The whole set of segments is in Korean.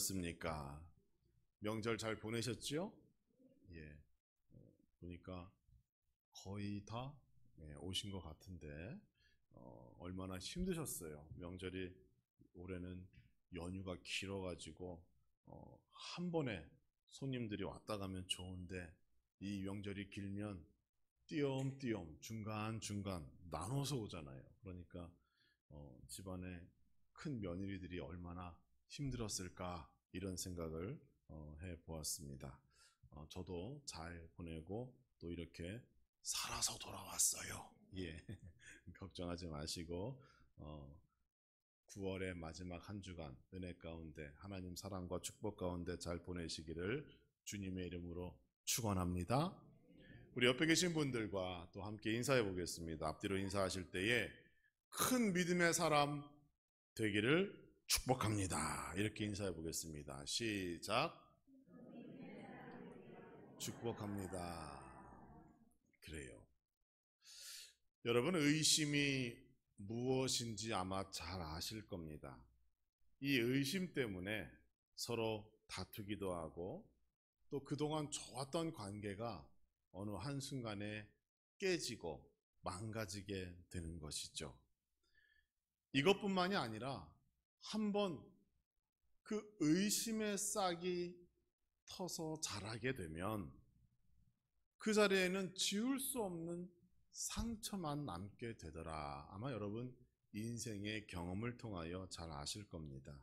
어떻습니까? 명절 잘 보내셨죠? 예. 보니까 거의 다 오신 것 같은데 얼마나 힘드셨어요. 명절이 올해는 연휴가 길어가지고 한 번에 손님들이 왔다 가면 좋은데 이 명절이 길면 띄엄띄엄 중간중간 나눠서 오잖아요. 그러니까 집안에 큰 며느리들이 얼마나 힘들었을까 이런 생각을 해보았습니다. 저도 잘 보내고 또 이렇게 살아서 돌아왔어요. 예, 걱정하지 마시고 9월의 마지막 한 주간 은혜 가운데 하나님 사랑과 축복 가운데 잘 보내시기를 주님의 이름으로 축원합니다. 우리 옆에 계신 분들과 또 함께 인사해 보겠습니다. 앞뒤로 인사하실 때에 큰 믿음의 사람 되기를 축복합니다. 이렇게 인사해 보겠습니다. 시작. 축복합니다. 그래요. 여러분, 의심이 무엇인지 아마 잘 아실 겁니다. 이 의심 때문에 서로 다투기도 하고 또 그동안 좋았던 관계가 어느 한순간에 깨지고 망가지게 되는 것이죠. 이것뿐만이 아니라 한번 그 의심의 싹이 터서 자라게 되면 그 자리에는 지울 수 없는 상처만 남게 되더라. 아마 여러분 인생의 경험을 통하여 잘 아실 겁니다.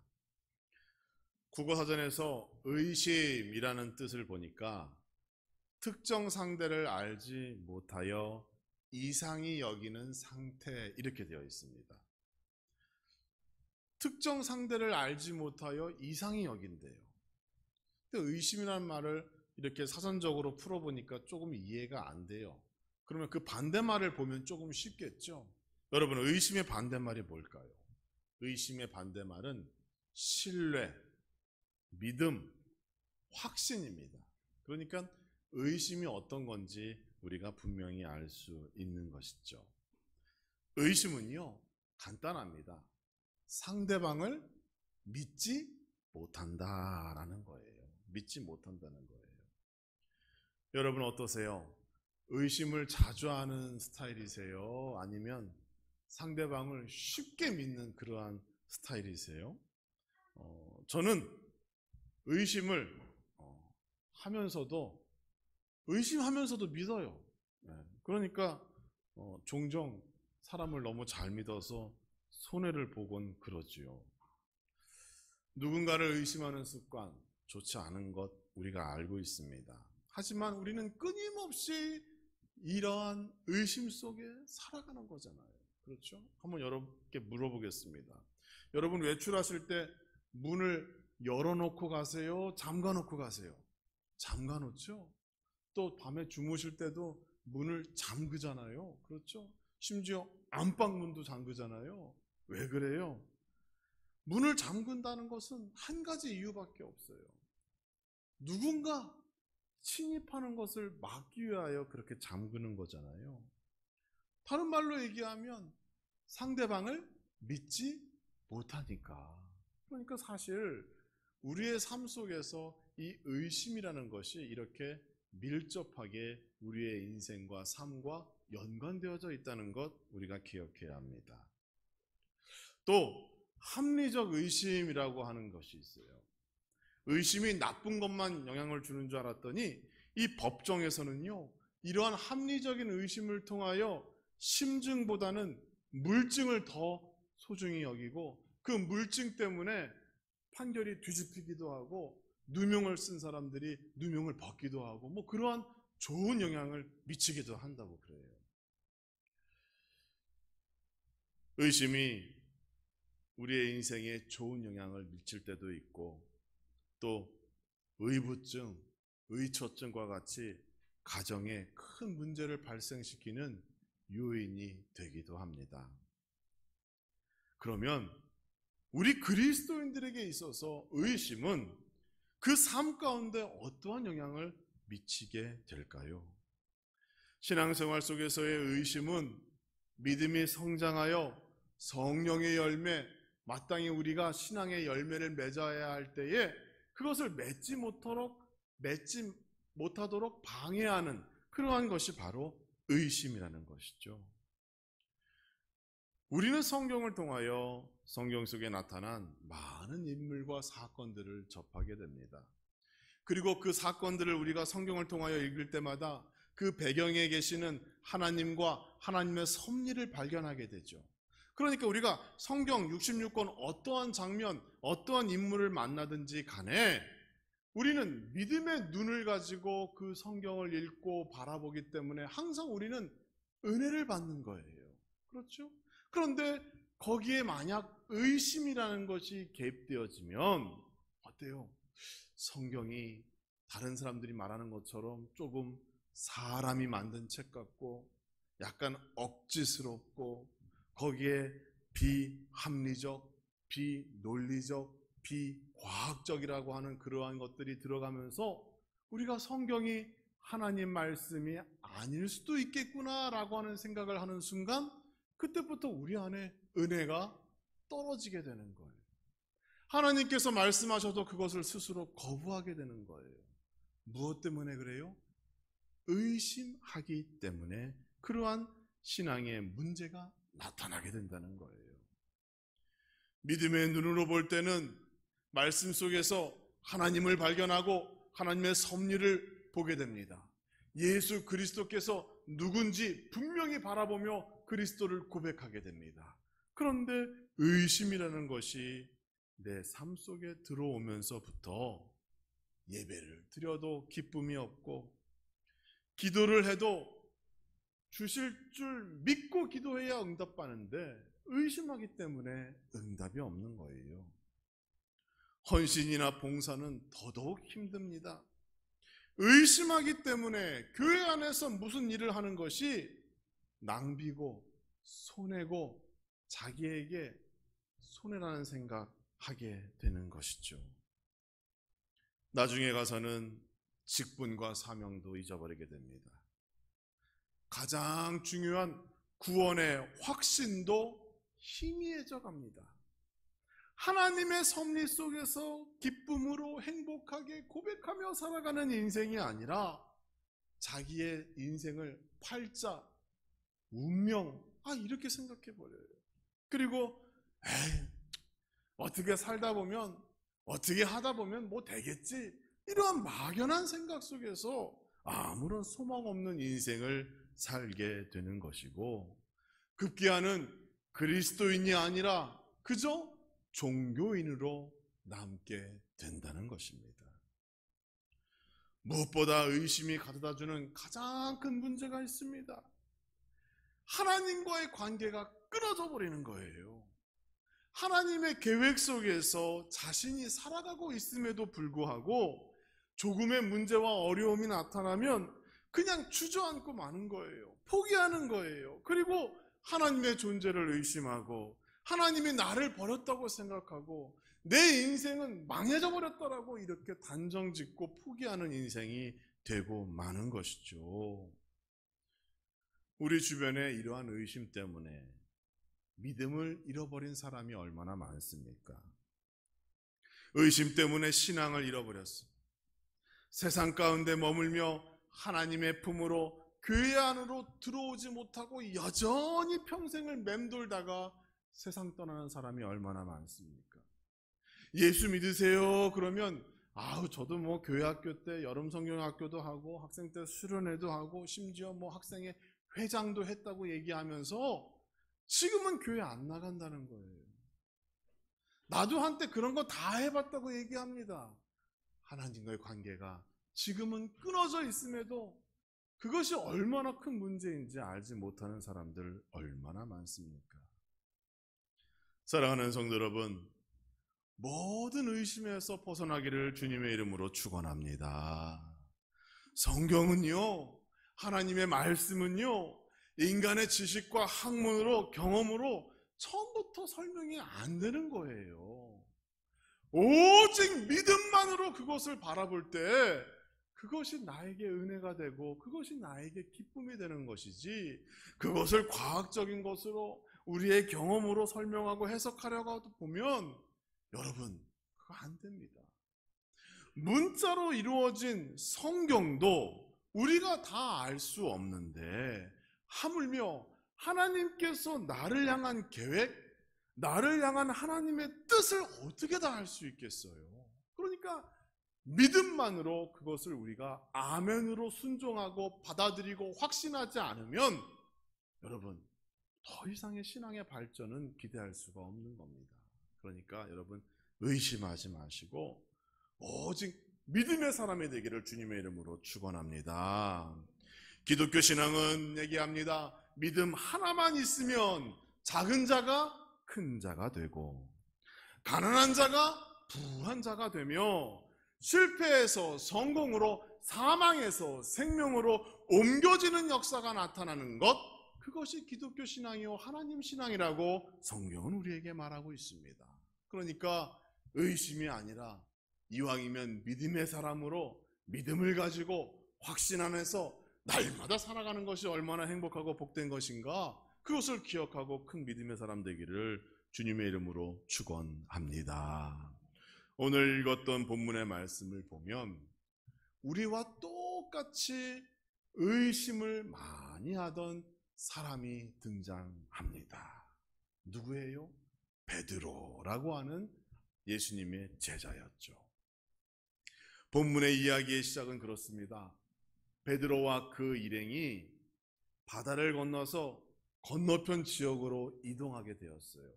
국어사전에서 의심이라는 뜻을 보니까 특정 상대를 알지 못하여 이상히 여기는 상태 이렇게 되어 있습니다. 특정 상대를 알지 못하여 이상히 여긴대요. 근데 의심이라는 말을 이렇게 사전적으로 풀어보니까 조금 이해가 안 돼요. 그러면 그 반대말을 보면 조금 쉽겠죠? 여러분, 의심의 반대말이 뭘까요? 의심의 반대말은 신뢰, 믿음, 확신입니다. 그러니까 의심이 어떤 건지 우리가 분명히 알 수 있는 것이죠. 의심은요, 간단합니다. 상대방을 믿지 못한다라는 거예요. 믿지 못한다는 거예요. 여러분 어떠세요? 의심을 자주 하는 스타일이세요? 아니면 상대방을 쉽게 믿는 그러한 스타일이세요? 저는 의심을 의심하면서도 믿어요. 그러니까 종종 사람을 너무 잘 믿어서 손해를 보곤 그러지요. 누군가를 의심하는 습관 좋지 않은 것 우리가 알고 있습니다. 하지만 우리는 끊임없이 이러한 의심 속에 살아가는 거잖아요. 그렇죠? 한번 여러분께 물어보겠습니다. 여러분 외출하실 때 문을 열어놓고 가세요? 잠가놓고 가세요? 잠가놓죠? 또 밤에 주무실 때도 문을 잠그잖아요. 그렇죠? 심지어 안방문도 잠그잖아요. 왜 그래요? 문을 잠근다는 것은 한 가지 이유밖에 없어요. 누군가 침입하는 것을 막기 위하여 그렇게 잠그는 거잖아요. 다른 말로 얘기하면 상대방을 믿지 못하니까. 그러니까 사실 우리의 삶 속에서 이 의심이라는 것이 이렇게 밀접하게 우리의 인생과 삶과 연관되어져 있다는 것 우리가 기억해야 합니다. 또 합리적 의심이라고 하는 것이 있어요. 의심이 나쁜 것만 영향을 주는 줄 알았더니 이 법정에서는요, 이러한 합리적인 의심을 통하여 심증보다는 물증을 더 소중히 여기고 그 물증 때문에 판결이 뒤집히기도 하고 누명을 쓴 사람들이 누명을 벗기도 하고 뭐 그러한 좋은 영향을 미치기도 한다고 그래요. 의심이 우리의 인생에 좋은 영향을 미칠 때도 있고 또 의부증, 의처증과 같이 가정에 큰 문제를 발생시키는 요인이 되기도 합니다. 그러면 우리 그리스도인들에게 있어서 의심은 그 삶 가운데 어떠한 영향을 미치게 될까요? 신앙생활 속에서의 의심은 믿음이 성장하여 성령의 열매, 마땅히 우리가 신앙의 열매를 맺어야 할 때에 그것을 맺지 못하도록 방해하는 그러한 것이 바로 의심이라는 것이죠. 우리는 성경을 통하여 성경 속에 나타난 많은 인물과 사건들을 접하게 됩니다. 그리고 그 사건들을 우리가 성경을 통하여 읽을 때마다 그 배경에 계시는 하나님과 하나님의 섭리를 발견하게 되죠. 그러니까 우리가 성경 66권 어떠한 장면, 어떠한 인물을 만나든지 간에 우리는 믿음의 눈을 가지고 그 성경을 읽고 바라보기 때문에 항상 우리는 은혜를 받는 거예요. 그렇죠? 그런데 거기에 만약 의심이라는 것이 개입되어지면 어때요? 성경이 다른 사람들이 말하는 것처럼 조금 사람이 만든 책 같고 약간 억지스럽고 거기에 비합리적, 비논리적, 비과학적이라고 하는 그러한 것들이 들어가면서 우리가 성경이 하나님 말씀이 아닐 수도 있겠구나라고 하는 생각을 하는 순간 그때부터 우리 안에 은혜가 떨어지게 되는 거예요. 하나님께서 말씀하셔도 그것을 스스로 거부하게 되는 거예요. 무엇 때문에 그래요? 의심하기 때문에 그러한 신앙의 문제가 나타나게 된다는 거예요. 믿음의 눈으로 볼 때는 말씀 속에서 하나님을 발견하고 하나님의 섭리를 보게 됩니다. 예수 그리스도께서 누군지 분명히 바라보며 그리스도를 고백하게 됩니다. 그런데 의심이라는 것이 내 삶 속에 들어오면서부터 예배를 드려도 기쁨이 없고 기도를 해도 주실 줄 믿고 기도해야 응답받는데 의심하기 때문에 응답이 없는 거예요. 헌신이나 봉사는 더더욱 힘듭니다. 의심하기 때문에 교회 안에서 무슨 일을 하는 것이 낭비고 손해고 자기에게 손해라는 생각하게 되는 것이죠. 나중에 가서는 직분과 사명도 잊어버리게 됩니다. 가장 중요한 구원의 확신도 희미해져 갑니다. 하나님의 섭리 속에서 기쁨으로 행복하게 고백하며 살아가는 인생이 아니라 자기의 인생을 팔자, 운명, 이렇게 생각해 버려요. 그리고 어떻게 살다 보면 어떻게 하다 보면 뭐 되겠지, 이러한 막연한 생각 속에서 아무런 소망 없는 인생을 살게 되는 것이고 급기야는 그리스도인이 아니라 그저 종교인으로 남게 된다는 것입니다. 무엇보다 의심이 가져다주는 가장 큰 문제가 있습니다. 하나님과의 관계가 끊어져 버리는 거예요. 하나님의 계획 속에서 자신이 살아가고 있음에도 불구하고 조금의 문제와 어려움이 나타나면 그냥 주저앉고 마는 거예요. 포기하는 거예요. 그리고 하나님의 존재를 의심하고 하나님이 나를 버렸다고 생각하고 내 인생은 망해져 버렸다라고 이렇게 단정짓고 포기하는 인생이 되고 마는 것이죠. 우리 주변에 이러한 의심 때문에 믿음을 잃어버린 사람이 얼마나 많습니까? 의심 때문에 신앙을 잃어버렸습니다. 세상 가운데 머물며 하나님의 품으로 교회 안으로 들어오지 못하고 여전히 평생을 맴돌다가 세상 떠나는 사람이 얼마나 많습니까? 예수 믿으세요 그러면 저도 뭐 교회 학교 때 여름 성경 학교도 하고 학생 때 수련회도 하고 심지어 뭐 학생회 회장도 했다고 얘기하면서 지금은 교회 안 나간다는 거예요. 나도 한때 그런 거 다 해봤다고 얘기합니다. 하나님과의 관계가 지금은 끊어져 있음에도 그것이 얼마나 큰 문제인지 알지 못하는 사람들 얼마나 많습니까? 사랑하는 성도 여러분, 모든 의심에서 벗어나기를 주님의 이름으로 축원합니다. 성경은요, 하나님의 말씀은요, 인간의 지식과 학문으로 경험으로 처음부터 설명이 안 되는 거예요. 오직 믿음만으로 그것을 바라볼 때 그것이 나에게 은혜가 되고 그것이 나에게 기쁨이 되는 것이지, 그것을 과학적인 것으로 우리의 경험으로 설명하고 해석하려고 보면 여러분 그거 안 됩니다. 문자로 이루어진 성경도 우리가 다 알 수 없는데 하물며 하나님께서 나를 향한 계획, 나를 향한 하나님의 뜻을 어떻게 다 알 수 있겠어요? 그러니까 믿음만으로 그것을 우리가 아멘으로 순종하고 받아들이고 확신하지 않으면 여러분 더 이상의 신앙의 발전은 기대할 수가 없는 겁니다. 그러니까 여러분 의심하지 마시고 오직 믿음의 사람이 되기를 주님의 이름으로 축원합니다. 기독교 신앙은 얘기합니다. 믿음 하나만 있으면 작은 자가 큰 자가 되고 가난한 자가 부한 자가 되며 실패에서 성공으로 사망에서 생명으로 옮겨지는 역사가 나타나는 것, 그것이 기독교 신앙이요 하나님 신앙이라고 성경은 우리에게 말하고 있습니다. 그러니까 의심이 아니라 이왕이면 믿음의 사람으로 믿음을 가지고 확신 안에서 날마다 살아가는 것이 얼마나 행복하고 복된 것인가, 그것을 기억하고 큰 믿음의 사람 되기를 주님의 이름으로 축원합니다. 오늘 읽었던 본문의 말씀을 보면 우리와 똑같이 의심을 많이 하던 사람이 등장합니다. 누구예요? 베드로라고 하는 예수님의 제자였죠. 본문의 이야기의 시작은 그렇습니다. 베드로와 그 일행이 바다를 건너서 건너편 지역으로 이동하게 되었어요.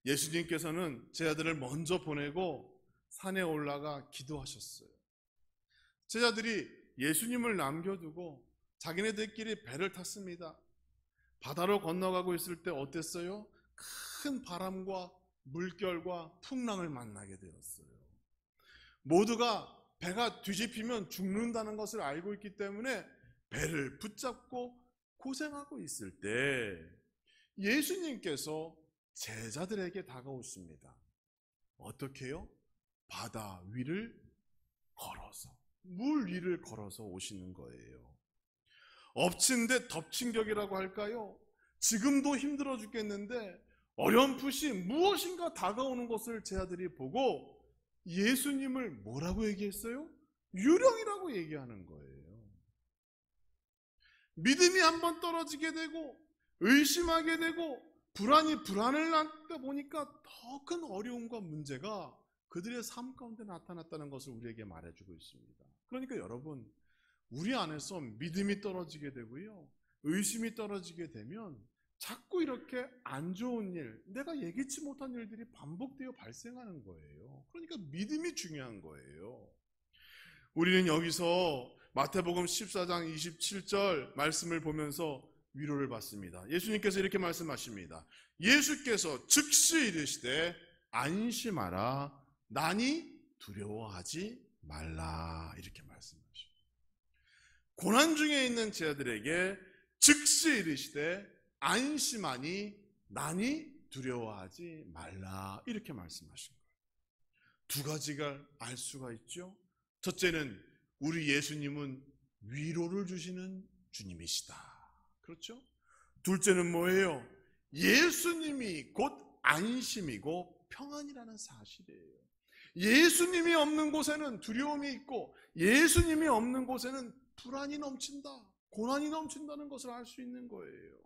예수님께서는 제자들을 먼저 보내고 산에 올라가 기도하셨어요. 제자들이 예수님을 남겨두고 자기네들끼리 배를 탔습니다. 바다로 건너가고 있을 때 어땠어요? 큰 바람과 물결과 풍랑을 만나게 되었어요. 모두가 배가 뒤집히면 죽는다는 것을 알고 있기 때문에 배를 붙잡고 고생하고 있을 때 예수님께서 제자들에게 다가오십니다. 어떻게 해요? 바다 위를 걸어서, 물 위를 걸어서 오시는 거예요. 엎친 데 덮친 격이라고 할까요? 지금도 힘들어 죽겠는데 어렴풋이 무엇인가 다가오는 것을 제자들이 보고 예수님을 뭐라고 얘기했어요? 유령이라고 얘기하는 거예요. 믿음이 한번 떨어지게 되고 의심하게 되고 불안을 낳다 보니까 더 큰 어려움과 문제가 그들의 삶 가운데 나타났다는 것을 우리에게 말해주고 있습니다. 그러니까 여러분, 우리 안에서 믿음이 떨어지게 되고요, 의심이 떨어지게 되면 자꾸 이렇게 안 좋은 일, 내가 예기치 못한 일들이 반복되어 발생하는 거예요. 그러니까 믿음이 중요한 거예요. 우리는 여기서 마태복음 14장 27절 말씀을 보면서 위로를 받습니다. 예수님께서 이렇게 말씀하십니다. 예수께서 즉시 이르시되 안심하라, 나니 두려워하지 말라, 이렇게 말씀하십니다. 고난 중에 있는 제자들에게 즉시 이르시되 안심하니 나니 두려워하지 말라, 이렇게 말씀하신 거예요. 두 가지가 알 수가 있죠. 첫째는 우리 예수님은 위로를 주시는 주님이시다. 그렇죠? 둘째는 뭐예요? 예수님이 곧 안심이고 평안이라는 사실이에요. 예수님이 없는 곳에는 두려움이 있고 예수님이 없는 곳에는 불안이 넘친다, 고난이 넘친다는 것을 알 수 있는 거예요.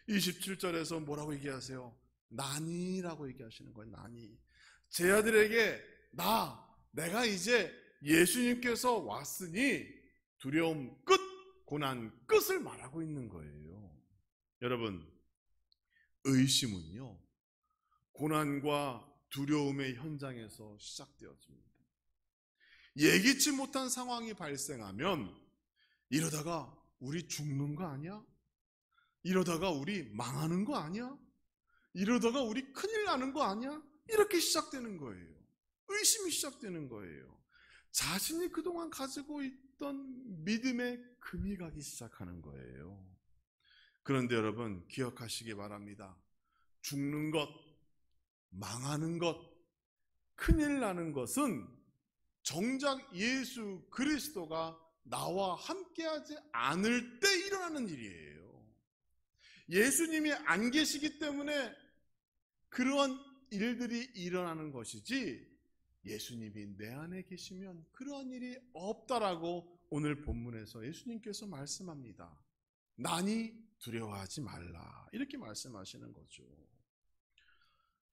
27절에서 뭐라고 얘기하세요? 나니라고 얘기하시는 거예요. 나니. 제자들에게 내가 이제 예수님께서 왔으니 두려움 끝, 고난 끝을 말하고 있는 거예요. 여러분, 의심은요, 고난과 두려움의 현장에서 시작되어집니다. 예기치 못한 상황이 발생하면 이러다가 우리 죽는 거 아니야? 이러다가 우리 망하는 거 아니야? 이러다가 우리 큰일 나는 거 아니야? 이렇게 시작되는 거예요. 의심이 시작되는 거예요. 자신이 그동안 가지고 있던 믿음에 금이 가기 시작하는 거예요. 그런데 여러분, 기억하시기 바랍니다. 죽는 것, 망하는 것, 큰일 나는 것은 정작 예수 그리스도가 나와 함께하지 않을 때 일어나는 일이에요. 예수님이 안 계시기 때문에 그러한 일들이 일어나는 것이지, 예수님이 내 안에 계시면 그러한 일이 없다라고 오늘 본문에서 예수님께서 말씀합니다. 나니 두려워하지 말라, 이렇게 말씀하시는 거죠.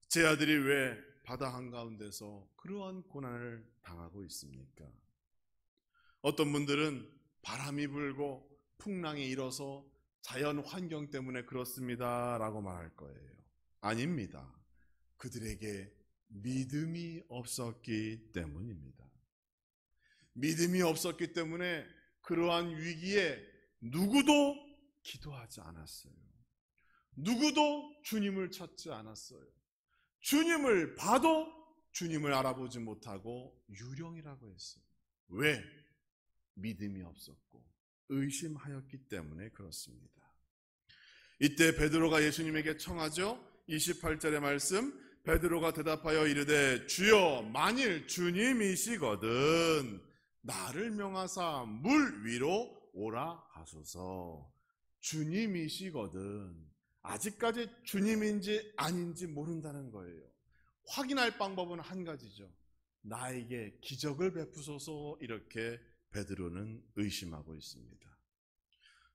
제 아들이 왜 바다 한가운데서 그러한 고난을 당하고 있습니까? 어떤 분들은 바람이 불고 풍랑이 일어서 자연 환경 때문에 그렇습니다 라고 말할 거예요. 아닙니다. 그들에게 믿음이 없었기 때문입니다. 믿음이 없었기 때문에 그러한 위기에 누구도 기도하지 않았어요. 누구도 주님을 찾지 않았어요. 주님을 봐도 주님을 알아보지 못하고 유령이라고 했어요. 왜? 믿음이 없었고 의심하였기 때문에 그렇습니다. 이때 베드로가 예수님에게 청하죠. 28절의 말씀, 베드로가 대답하여 이르되 주여 만일 주님이시거든 나를 명하사 물 위로 오라 하소서. 주님이시거든 아직까지 주님인지 아닌지 모른다는 거예요. 확인할 방법은 한 가지죠. 나에게 기적을 베푸소서. 이렇게 베드로는 의심하고 있습니다.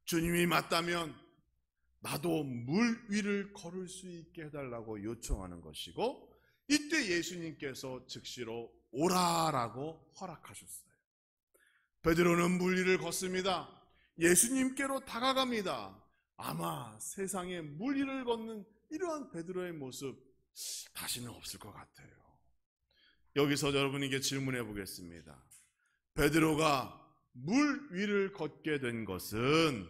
주님이 맞다면 나도 물 위를 걸을 수 있게 해달라고 요청하는 것이고, 이때 예수님께서 즉시로 오라라고 허락하셨어요. 베드로는 물 위를 걷습니다. 예수님께로 다가갑니다. 아마 세상에 물 위를 걷는 이러한 베드로의 모습 다시는 없을 것 같아요. 여기서 여러분에게 질문해 보겠습니다. 베드로가 물 위를 걷게 된 것은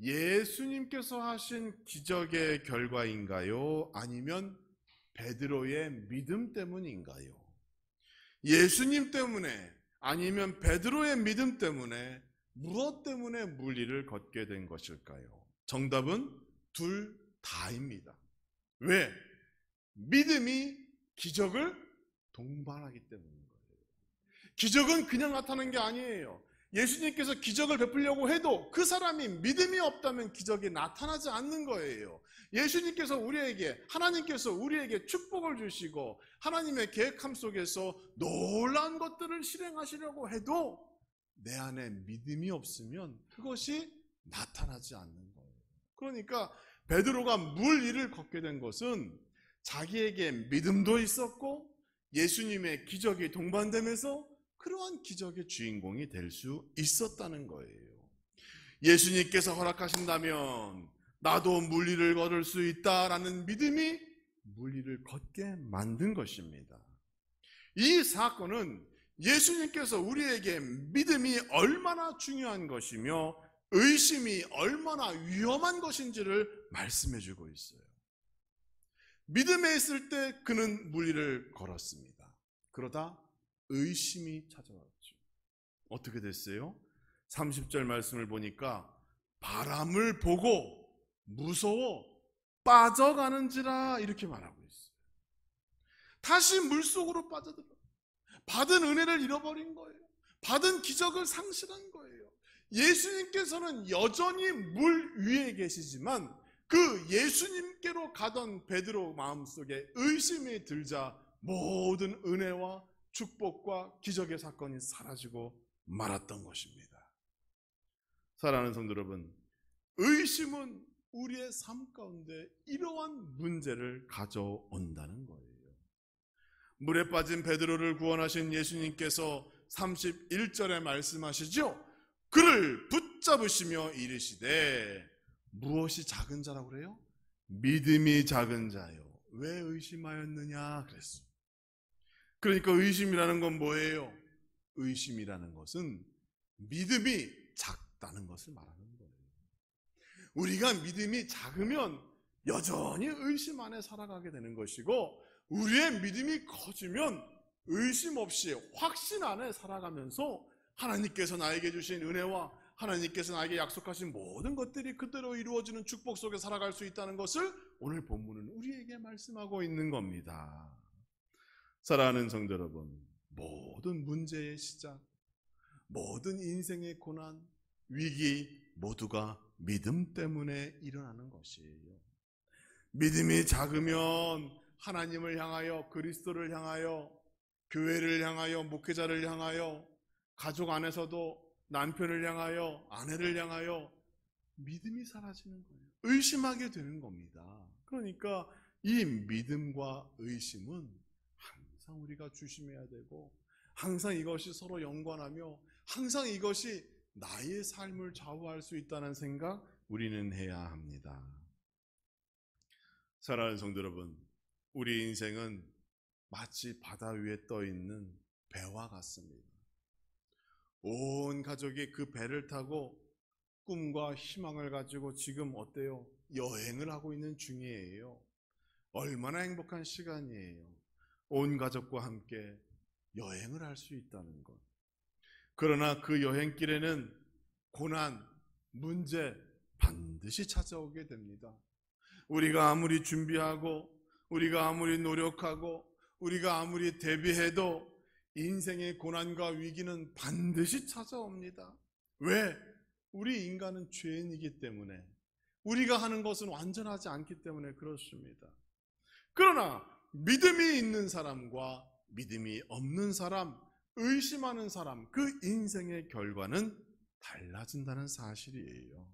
예수님께서 하신 기적의 결과인가요? 아니면 베드로의 믿음 때문인가요? 예수님 때문에 아니면 베드로의 믿음 때문에, 무엇 때문에 물 위를 걷게 된 것일까요? 정답은 둘 다입니다. 왜? 믿음이 기적을 동반하기 때문인 거예요. 기적은 그냥 나타나는 게 아니에요. 예수님께서 기적을 베풀려고 해도 그 사람이 믿음이 없다면 기적이 나타나지 않는 거예요. 예수님께서 하나님께서 우리에게 축복을 주시고 하나님의 계획함 속에서 놀라운 것들을 실행하시려고 해도 내 안에 믿음이 없으면 그것이 나타나지 않는 거예요. 그러니까 베드로가 물 위를 걷게 된 것은 자기에게 믿음도 있었고 예수님의 기적이 동반되면서 그러한 기적의 주인공이 될 수 있었다는 거예요. 예수님께서 허락하신다면 나도 물 위를 걸을 수 있다라는 믿음이 물 위를 걷게 만든 것입니다. 이 사건은 예수님께서 우리에게 믿음이 얼마나 중요한 것이며 의심이 얼마나 위험한 것인지를 말씀해 주고 있어요. 믿음에 있을 때 그는 물 위를 걸었습니다. 그러다 의심이 찾아왔죠. 어떻게 됐어요? 30절 말씀을 보니까 바람을 보고 무서워 빠져가는지라 이렇게 말하고 있어요. 다시 물속으로 빠져들어. 받은 은혜를 잃어버린 거예요. 받은 기적을 상실한 거예요. 예수님께서는 여전히 물 위에 계시지만 그 예수님께로 가던 베드로 마음속에 의심이 들자 모든 은혜와 축복과 기적의 사건이 사라지고 말았던 것입니다. 사랑하는 성도 여러분, 의심은 우리의 삶 가운데 이러한 문제를 가져온다는 거예요. 물에 빠진 베드로를 구원하신 예수님께서 31절에 말씀하시죠. 그를 붙잡으시며 이르시되 무엇이 작은 자라고 그래요? 믿음이 작은 자요. 왜 의심하였느냐 그랬어요. 그러니까 의심이라는 건 뭐예요? 의심이라는 것은 믿음이 작다는 것을 말하는 거예요. 우리가 믿음이 작으면 여전히 의심 안에 살아가게 되는 것이고, 우리의 믿음이 커지면 의심 없이 확신 안에 살아가면서 하나님께서 나에게 주신 은혜와 하나님께서 나에게 약속하신 모든 것들이 그대로 이루어지는 축복 속에 살아갈 수 있다는 것을 오늘 본문은 우리에게 말씀하고 있는 겁니다. 사랑하는 성도 여러분, 모든 문제의 시작, 모든 인생의 고난, 위기 모두가 믿음 때문에 일어나는 것이에요. 믿음이 작으면 하나님을 향하여, 그리스도를 향하여 교회를 향하여, 목회자를 향하여, 가족 안에서도 남편을 향하여, 아내를 향하여 믿음이 사라지는 거예요. 의심하게 되는 겁니다. 그러니까 이 믿음과 의심은 항상 우리가 조심해야 되고, 항상 이것이 서로 연관하며 항상 이것이 나의 삶을 좌우할 수 있다는 생각 우리는 해야 합니다. 사랑하는 성도 여러분, 우리 인생은 마치 바다 위에 떠 있는 배와 같습니다. 온 가족이 그 배를 타고 꿈과 희망을 가지고 지금 어때요? 여행을 하고 있는 중이에요. 얼마나 행복한 시간이에요. 온 가족과 함께 여행을 할 수 있다는 것. 그러나 그 여행길에는 고난, 문제 반드시 찾아오게 됩니다. 우리가 아무리 준비하고, 우리가 아무리 노력하고, 우리가 아무리 대비해도 인생의 고난과 위기는 반드시 찾아옵니다. 왜? 우리 인간은 죄인이기 때문에, 우리가 하는 것은 완전하지 않기 때문에 그렇습니다. 그러나 믿음이 있는 사람과 믿음이 없는 사람, 의심하는 사람, 그 인생의 결과는 달라진다는 사실이에요.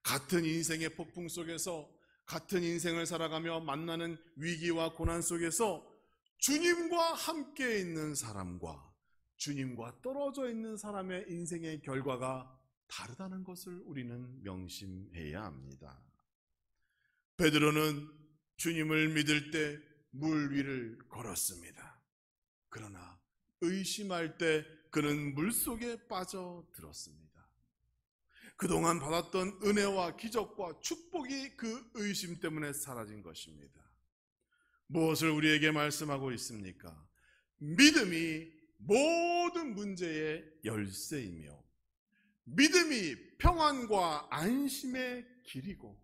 같은 인생의 폭풍 속에서, 같은 인생을 살아가며 만나는 위기와 고난 속에서 주님과 함께 있는 사람과 주님과 떨어져 있는 사람의 인생의 결과가 다르다는 것을 우리는 명심해야 합니다. 베드로는 주님을 믿을 때 물 위를 걸었습니다. 그러나 의심할 때 그는 물속에 빠져들었습니다. 그동안 받았던 은혜와 기적과 축복이 그 의심 때문에 사라진 것입니다. 무엇을 우리에게 말씀하고 있습니까? 믿음이 모든 문제의 열쇠이며, 믿음이 평안과 안심의 길이고,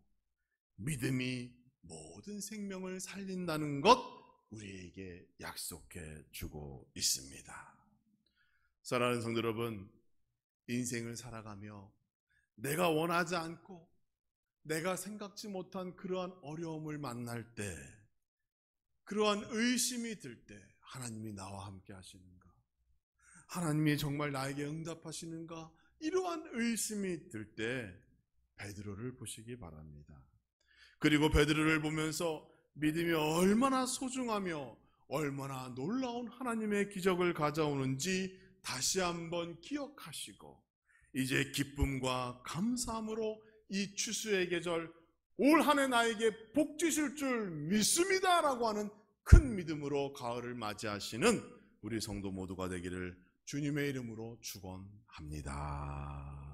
믿음이 모든 생명을 살린다는 것 우리에게 약속해 주고 있습니다. 사랑하는 성도 여러분, 인생을 살아가며 내가 원하지 않고 내가 생각지 못한 그러한 어려움을 만날 때, 그러한 의심이 들 때 하나님이 나와 함께 하시는가? 하나님이 정말 나에게 응답하시는가? 이러한 의심이 들 때 베드로를 보시기 바랍니다. 그리고 베드로를 보면서 믿음이 얼마나 소중하며 얼마나 놀라운 하나님의 기적을 가져오는지 다시 한번 기억하시고, 이제 기쁨과 감사함으로 이 추수의 계절, 올 한 해 나에게 복 주실 줄 믿습니다 라고 하는 큰 믿음으로 가을을 맞이하시는 우리 성도 모두가 되기를 주님의 이름으로 축원합니다.